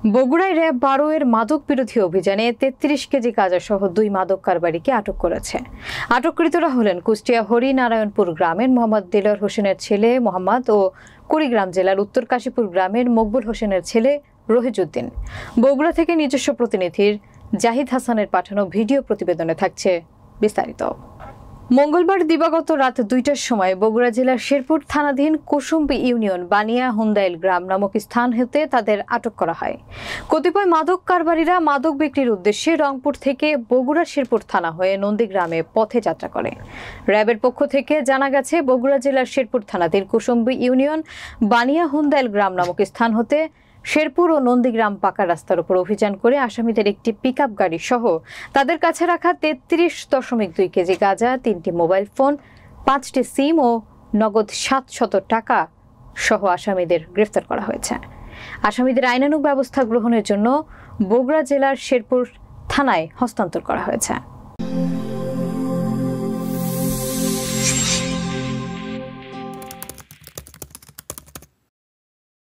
বগুড়ায় র‍্যাব ১২ এর মাদক বিরোধী অভিযানে ৩৩ কেজি গাঁজাসহ ২ মাদক কারবারিকে আটক করেছে। আটককৃতরা হলেন কুষ্টিয়া হরিনারায়ণপুর গ্রামের মোহাম্মদ দেলোয়ার হোসেনের ছেলে মোহাম্মদ ও কুড়িগ্রাম জেলার উত্তর কাশীপুর গ্রামের মকবুল হোসেনের ছেলে রহিজউদ্দিন। বগুড়া থেকে নিজস্ব প্রতিনিধির জাহিদ হাসানের পাঠানো ভিডিও প্রতিবেদনে থাকছে বিস্তারিত। মঙ্গলবার দিবাগত রাত ২টার সময় বগুড়া জেলার শেরপুর থানাধীন কুসুম্বি ইউনিয়ন বানিয়া হুন্দাইল গ্রাম নামক স্থান হতে তাদের আটক করা হয়। কতিপয় মাদক কারবারিরা মাদক বিক্রির উদ্দেশ্যে রংপুর থেকে বগুড়া শেরপুর থানা হয়ে নন্দীগ্রামে পথে যাত্রা করে। র্যাবের পক্ষ থেকে জানা গেছে, বগুড়া জেলার শেরপুর থানাধীন কুসুম্বি ইউনিয়ন বানিয়া হুন্দাইল গ্রাম নামক স্থান হতে শেরপুর ও নন্দীগ্রাম পাকা রাস্তার উপর অভিযান করে আসামিদের একটি পিকআপ গাড়ি সহ তাদের কাছে রাখা ৩৩.২ কেজি গাঁজা, ৩টি মোবাইল ফোন, 5টি সিম ও নগদ ৭০০ টাকা সহ আসামিদের গ্রেফতার করা হয়েছে। আসামিদের আইনানুগ ব্যবস্থা গ্রহণের জন্য বগুড়া জেলার শেরপুর থানায় হস্তান্তর করা হয়েছে।